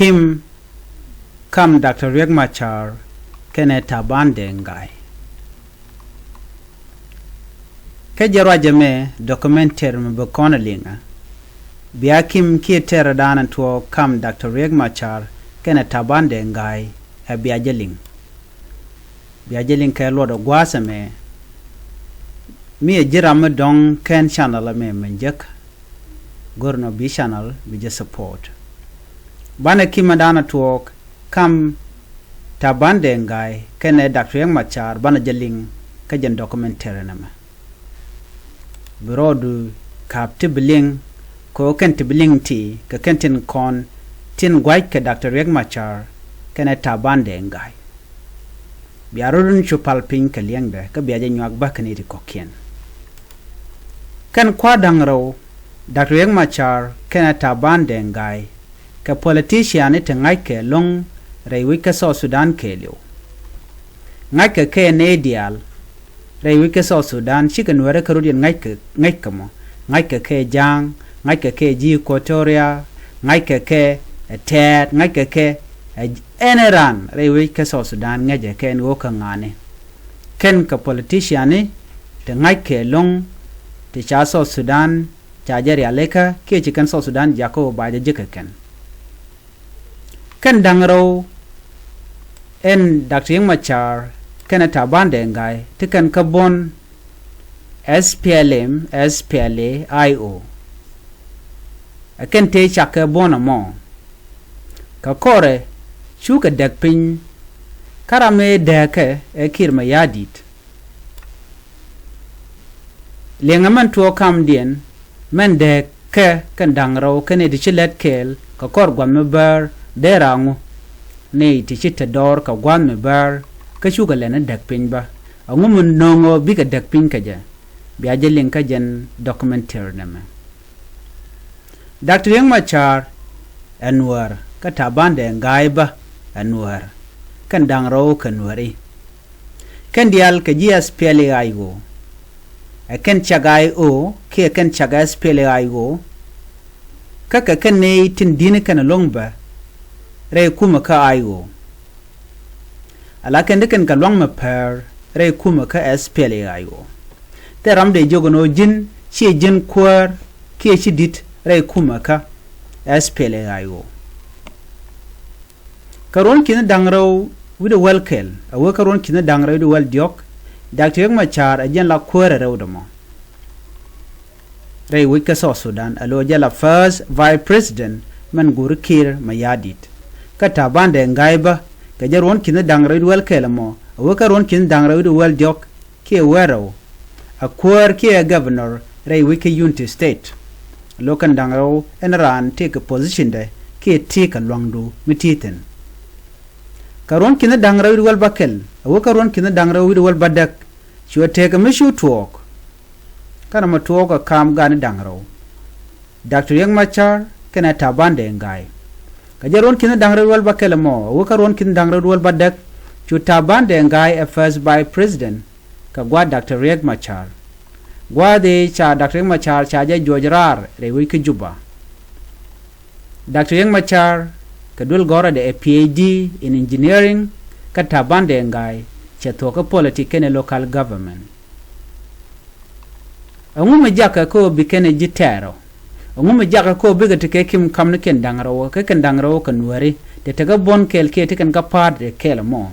Kim kam Dr. Riek Machar kene Taban Deng guy. Ke jarwa jame documenter me kona linga. Bia Kim ki tera dana to kam Dr. Riek Machar kene Taban Deng guy e bia jeling. Bia jeling ke lodo gwasa me. Mi e jiram dong ken channel me menjek. Gorno bi channel bi je support. Bana Kim dana to kam Taban Deng guy kene Dr. Riek Machar bana jeling ke jen documenter na me. Brodu kap tibiling ko ken tibiling ti ka kentin kon tin gwai ke Dr. Riek Machar kene Taban Deng guy. Biarurun chupal pin ke liengde ka biaje nyak ba kene ri kokien. Ken kwa dangro Dr. Riek Machar kene Taban Deng guy ka politician te ngai ke long rewi ke so Sudan ke liu. Ngai ke ne ideal Rewi ke so Sudan chicken were karudien ngai kamo ngai ke jang ngai ke ji Equatoria ngai ke tet ngai ke eneran rewi ke so Sudan ngaje ke ngo ka ngane ken ka politician ni te ngai ke long te cha so Sudan cha jari aleka ke chicken so Sudan jako ba je ken dangro en Dr. Riek Machar kena Taban Deng guy tikan kabon SPLM SPLA IO aken te chaka bona mo ka kore chuka dekpin karame deke e kirma yadit lengaman to kam dien men de ke kan dangro kene di chilet kel ka kor gwan me bar derangu ne ti chita dor ka gwan me bar ka chuga lena dakpin ba angumun nongo biga dakpin kaja biaje linka jen documenter nama Dr. Riek Machar Nuer ka Taban Deng guy ba Nuer kan dangro kan Nueri kan dial ka GSPLA aigo kan chagai o ke kan chagai SPLA aigo ka kan ne tin din kan longba re kuma ka aigo ala kende ken kalwang ma per re kuma ka SPLA ayo te ramde jogono jin chi jin kwar ki chi dit re kuma ka SPLA ayo karon kin dangro with welkel awo karon kin dangro with wel diok Dr. Riek Machar ajen la kwar rewdamo re wika so Sudan alo jala first vice president man gur kir mayadit ka Taban Deng gaiba ka jarwon kin dangro with wel kelamo awo karon kin dangro with wel diok ki wero a kwar ki a governor re wika unity state lo kan dangro en ran take a position de ki take a longdo mititen karon kin dangro with wel bakel awo karon kin dangro with wel badak chu take a mishu talk kana ma talk kam gan dangro Dr. Riek Machar kana Taban Deng guy ka jaron kin dangro wel bakel mo wo karon kin dangro wel badak chu Taban Deng guy a first by president ka gwa Dr. Riek Machar gwa de cha Dr. Riek Machar cha ja jojrar re wi ki juba Dr. Riek Machar ka dul gora de a PhD in engineering ka Taban Deng guy cha to ka politics in local government angume jaka ko bikene jitero angume jaka ko biga te kim kamne ken dangro ka ken dangro kan wari de taga bon kel ke te kan ka pad de kel mo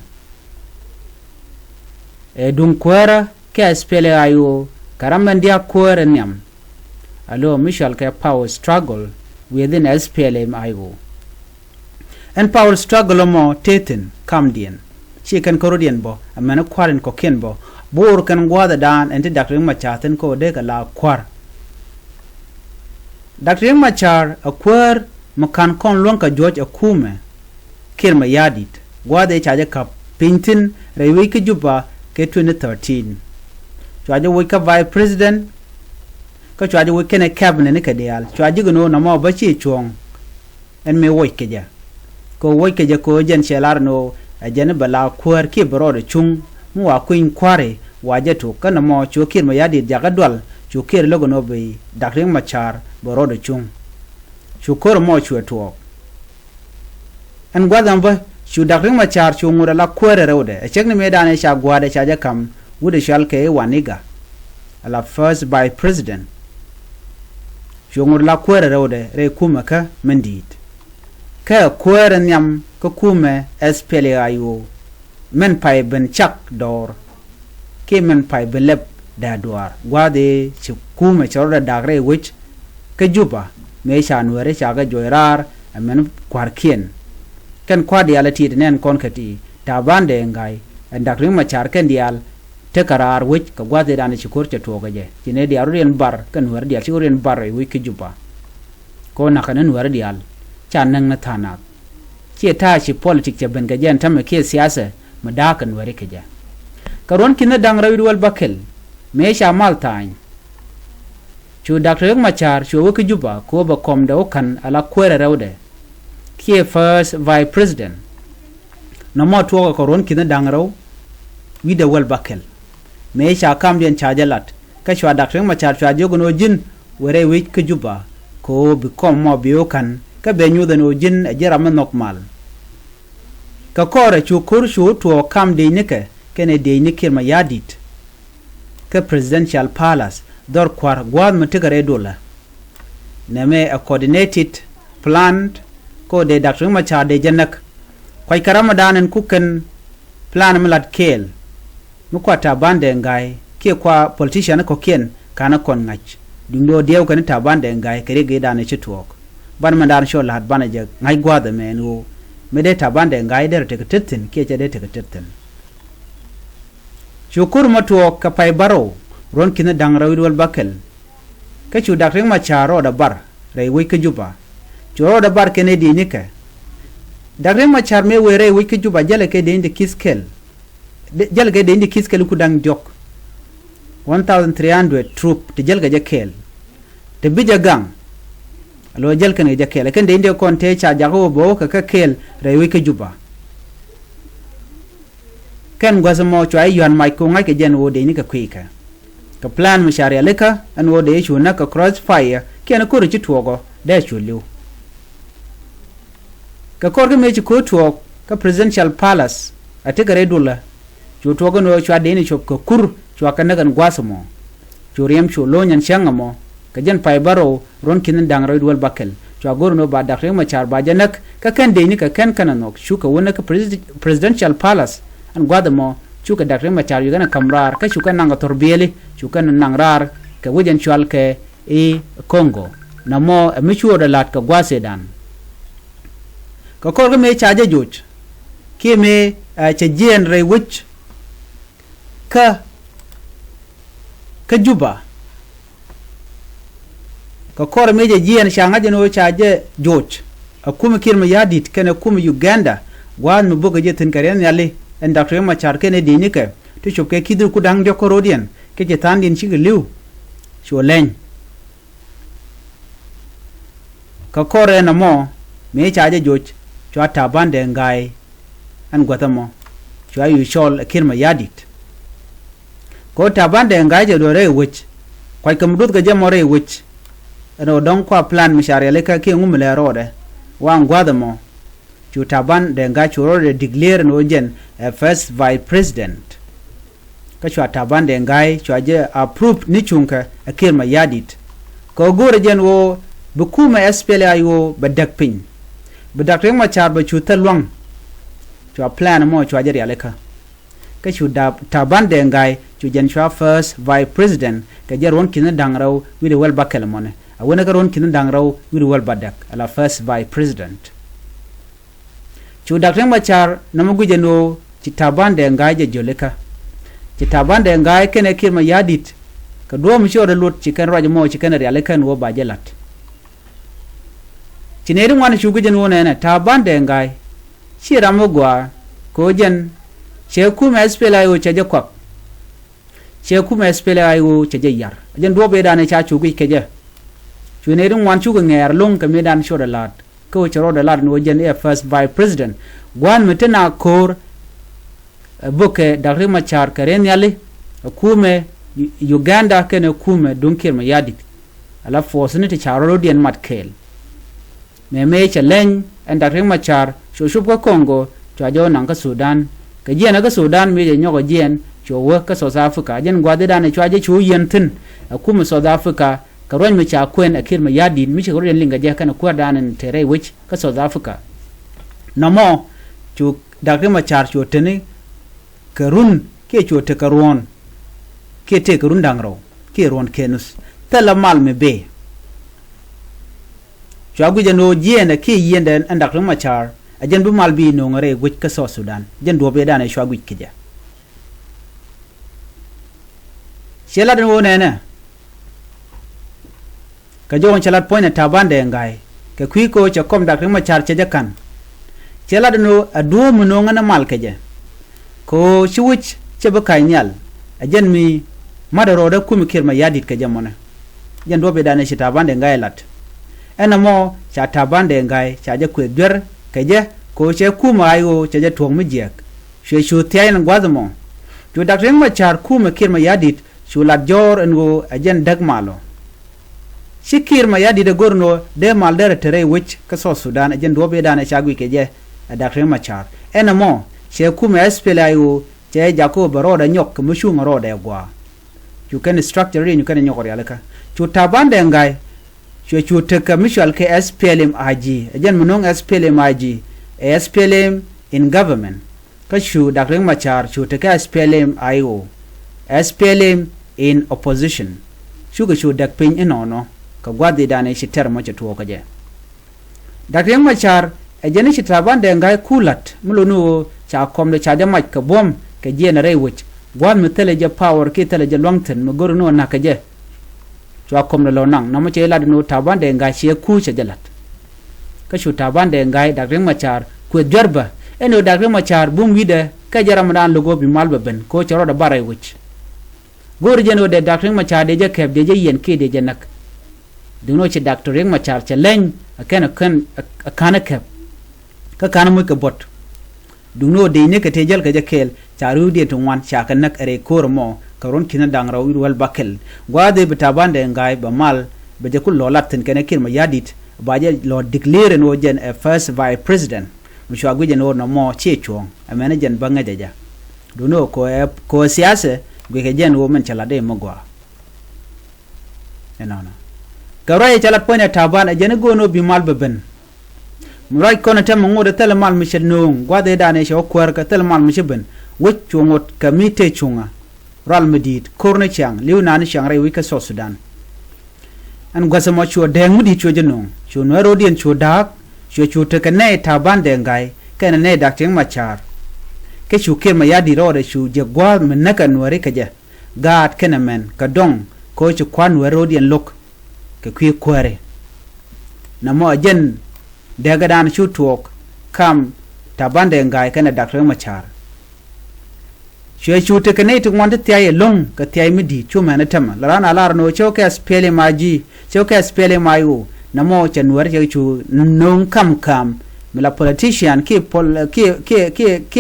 e dum kwara ke spele ayo karaman dia kwara nyam alo Michel ke power struggle within SPLM ayo and power struggle mo teten kamdien chi kan korodien bo amana kwaren ko ken bo bor kan gwada dan ente Dr. Riek Machar ten ko de la kwar Dr. Riek Machar a kwar makan kon lonka George akume kirma yadit gwada chaje ka pintin rewi ki juba ke 2013 chaje wo ka vice president ka chaje wo kene cabinet ne kadial chaje gono na mo ba chi chong en me wo ke ja ko wo ke ja ko jen chelar no ajene bala kwar ki bro de chung mu wa kuin kware waje to kana mo chokir ma yadi jaga dwal chokir logo no be Dr. Riek Machar boro de chung chokor mo chweto an gwadam ba shu Dr. Machar shu ngura la kwere rode a chekni medane sha gwade sha jakam wude shalke waniga ala first by president shu ngura la kwere rode re kuma ka mendit ka kwere nyam ka kume SPLAIO men pai ben chak dor ke men pai belep da duar gwade ci kuma chorda dagre wich ke juba me sha nuere sha ga joirar amen kwarkien ken kwadi ala ti nen konkati Taban de ngai en Dr. Machar ken dial te karar wich ka gwade dan ci korche toga je tine di arien bar ken nuer dial ci orien bar wi ke juba ko na kan nuer dial chan nang na thana ci ta ci politik ce ben ga jen tam ke siyasa madakan wari ke ja karon kin dang rawi wal bakel me sha maltain chu Dr. Machar chu ke juba ko ba kom da kan ala kwere rawde ke first vice president no mo to ko ron kin dang raw wi da wal bakel me sha kam den chajalat ka chu Dr. Machar chu jogono jin wore wi ke juba ko bi kom mo bi kan ka be nyu da no jin a jera man nokmal ka kore chu kur chu to kam de nike kene de nikir ma yadit ka presidential palace dor kwar gwad mutigare dola neme a coordinated planned ko de Dr. Machar de janak kwai karama danen kuken plan mlat kel mu kwata bande ngai ke kwa politician ko ken kana kon ngach dindo dew kan ta bande ngai kare ge dane chituok ban mandan sho lat banaje ngai gwada menu mede ta bande ngai der te tettin ke de te tettin shukur mato ka pai baro ron kina dang rawi wal bakel ka chu Dr. Machar da bar rai wi ke juba chu da bar kene di nika Dr. Machar me we rai wi ke juba jale ke de indi kiskel jale ke de indi kiskel ku dang jok 1300 troop te jalga jakel te bija gang alo jal kan jakel kan de indi kon te cha jago bo ka kel rai wi ke juba kan gwazamo chwai yuan mai ko ngai ke jen wo de ni ka kwika ka plan mashari aleka an wo de chu na ka crossfire ken ko ri tuogo de chu liu ka korge me chu tuo ka presidential palace ate gare dula chu tuogo no chwa de ni chop ko kur chwa ka nagan gwasamo chu riem chu lo nyan changamo ka jen pai baro ron kin dang ro dul bakel chwa gor no ba Dr. Machar ba janak ka kan de ni ka kan kananok chu ka wona ka presidential palace an gwadamo chuka Dr. Machar yugana kamrar ka chuka nanga torbeli chuka nangrar ka wujen chwal ke e Congo namo michuo da lat ka gwase dan ka korga me chaje joj ke me che jen re wich ka juba ka kor me je jen shanga je no chaje joj akuma kirma yadit kana kuma Uganda gwan mu buga je tin karen yalle en Dr. Machar kene dini ke to chopke kidur ku dang joko rodian ke je tan din chi liu cho len ka kore na mo me chaje joj cho Taban de ngai an gwatamo cho ayu shol kirma yadit ko Taban de ngai je do re wich kwai kam dut ga je more wich eno don kwa plan mishare le ka ke ngumle rode wa ngwadamo chu Taban de ngai churo de declare no jen first vice president ka chu Taban de ngai chu aje approve ni chunka akirma yadit ko gore jen wo bukuma SPLAIO badak pin Dr. Machar ba chu talwang chu plan mo chu aje aleka ka chu Taban de ngai chu jen chu first vice president ka jeron kin dangraw wi de wel bakel mone a wona ka ron kin dangraw wi de wel badak ala first vice president chu Dr. Machar namugu jeno ci Taban de ngai je joleka ci Taban de ngai kene kirma yadit ka do mi shore lut ci kan rajo mo ci kan reale kan wo ba jelat ci ne rin wani shugu jeno ne Taban de ngai ci ramugwa ko jen che kuma SPLAIO che je kwak che kuma SPLAIO che je yar jen do be dane cha chugu ke je chu ne rin wan chugu nger long ka me dan shore lat ko charo da lar no jen first vice president gwan metena kor boke Dr. Machar karen yale kume Uganda kene kume dunkir ma yadit ala fosni te charo dien mat kel me challenge en Dr. Riek Machar cho shup ko Congo cho jo nang ka Sudan ka jen ka Sudan mi je nyoko jen cho wo ka South Africa jen gwa de dan cho je chu yen tin kuma South Africa ka ron mi cha kwen akir ma yadin mi ko ren linga je kana kwa dan tere which ka South Africa namo chu Dr. Riek Machar cho tene ka run ke cho te ka ron ke te ka run dangro ke ron kenus tala mal me be Chwagu jano jen ke yende en Dr. Riek Machar ajen bu mal bi no ngare which ka South Sudan jen do be dan chwagu kija Shela den wona na ka jo on chalat point Taban de ngai ka kwi ko cha kom Dr. Riek Machar cha jakan Shela den no adu mu no ngana mal kaje ko shiwich cha ba kai nyal ajen mi madaro da kumi kirma yadit ka jamona jen do be dan shi Taban de ngai lat enamo cha Taban de ngai cha je kwe dwer kaje ko che kuma ayo cha je tuong mi jek she shu tian gwazmo jo Dr. Riek Machar kuma kirma yadit shulat jor ngo ajen dag malo shikir ma yadi de gorno de mal dere tere which ka South Sudan ajen do be dana chagui keje Dr. Riek Machar enamo she kuma espelayo che jako baroda nyok mushu maroda gwa you can structure you can nyok realaka chu Taban de ngai chu teka mishal ke SPLM IG ajen munong SPLM IG SPLM in government ka shu Dr. Riek Machar chu teka SPLM IO SPLM in opposition shuga shu dak pin inono ka gwadi dane shi termo cha tuwo kaje Dr. Riek Machar ajeni shi Taban de ngai kulat mulunu cha komde cha jamaj ka bom ka jena rewich gwan miteleje power ki teleje longten mugurno na kaje cha komde lo nang namo che lad no Taban de ngai shi ku cha jalat ka shu Taban de ngai Dr. Riek Machar ku jarba eno Dr. Riek Machar bum wide ka jaram dan logo bi malba ben ko cha roda baray wich gor jeno de Dr. Riek Machar de je keb de je yen ke de je nak duno ci Dr. Riek Machar ci leñ akana keb ka kana mu ka bot duno de ne ka tejal ka je kel charu de to wan cha kan nak are kormo karon kina dang rawi wal bakel gwade bi Taban de ngai ba mal be je kul lolatin kana kirma yadit ba je lo declare no jen a first vice president mu shwa guje no no mo che chong amene jen banga jaja duno ko siyasa gwe jen wo men chala de mogwa enana garay chalat point Taban ajene gono bi mal beben muray kono tem ngode tel mal michel nong gwade dane sho kwar ka tel mal michben weccho ngot kamite chunga ral medit korne chang liuna ni chang ray wika South Sudan an gwasa mo cho Deng mudi cho jenong cho no rodien cho dak cho te kane Taban de ngai kana ne Dr. Riek Machar ke chu ke ma yadi rode chu je gwa menaka nuare kaje gat kana men ka dong ko chu kwan rodien lok ke kwi kware na mo jen daga dan chu tuok kam Taban de ngai kana Dr. Riek Machar chu te kane tu ngwan te ay long ka te ay midi chu mena tama larana lar no cho ke spele maji cho ke spele mayu na mo chanwar chu nong kam mila politician ke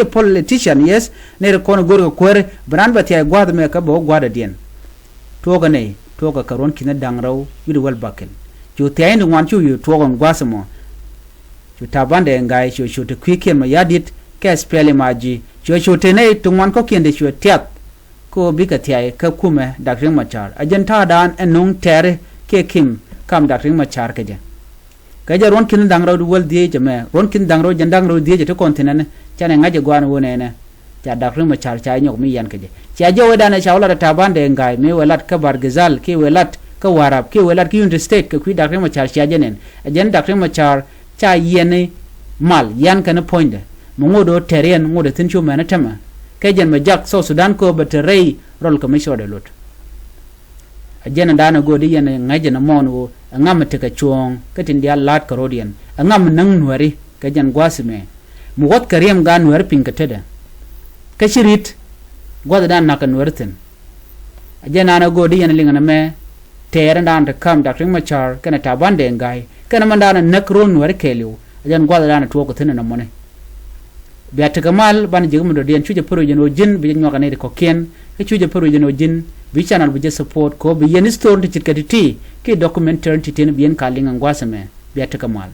politician yes ne ko no gor kware bran ba te ay gwad me ka bo gwada dien to ga ne to ka karon kina dangraw widu wal bakel chu te ay ngwan chu yu to gon gwasamo chu Taban de ngai chu te kwiken ma yadit ke spele maji chu te ne to ngwan ko kende chu tiat ko bika te ay ka kume Dr. Riek Machar ajenta dan enong tere ke kim kam Dr. Riek Machar ke je kaja ron kin dangraw du wal die jame ron kin dangraw jandangro die je to kontinene chane ngaje gwan wone ne cha Dr. Riek Machar cha nyok mi yan ke je cha jo wedana cha wala Taban de ngai me welat ka bargazal ke welat ka warab ke welat ki interstate ke kwi Dr. Riek Machar cha jenen ajen Dr. Riek Machar cha yene mal yan kana point mo ngodo terien ngodo tin chu mena tama ke jen ma jak South Sudan ko baterei rol ka misho de lot ajen dana go di yene ngaje na mon ngam te ka chuong ka tin dia lat karodian ngam nang nuari ka jan gwasime mu wat kariem ga nuar pin ka teda ka shirit gwada dan na ka nuarten ajen ana go di yene lingana me ter dan ta kam Dr. Riek Machar kana Taban de ngai kana mandana nakron nuar keliu ajen gwada dan to ko tin na mone biata kamal ban jigum do dien chuje pro jeno jin bi nyoka ne ko ken ke chuje pro jeno jin bi channel bi support ko bi yen store ti kati ki documentary ti tin bien kalinga ngwasame biata kamal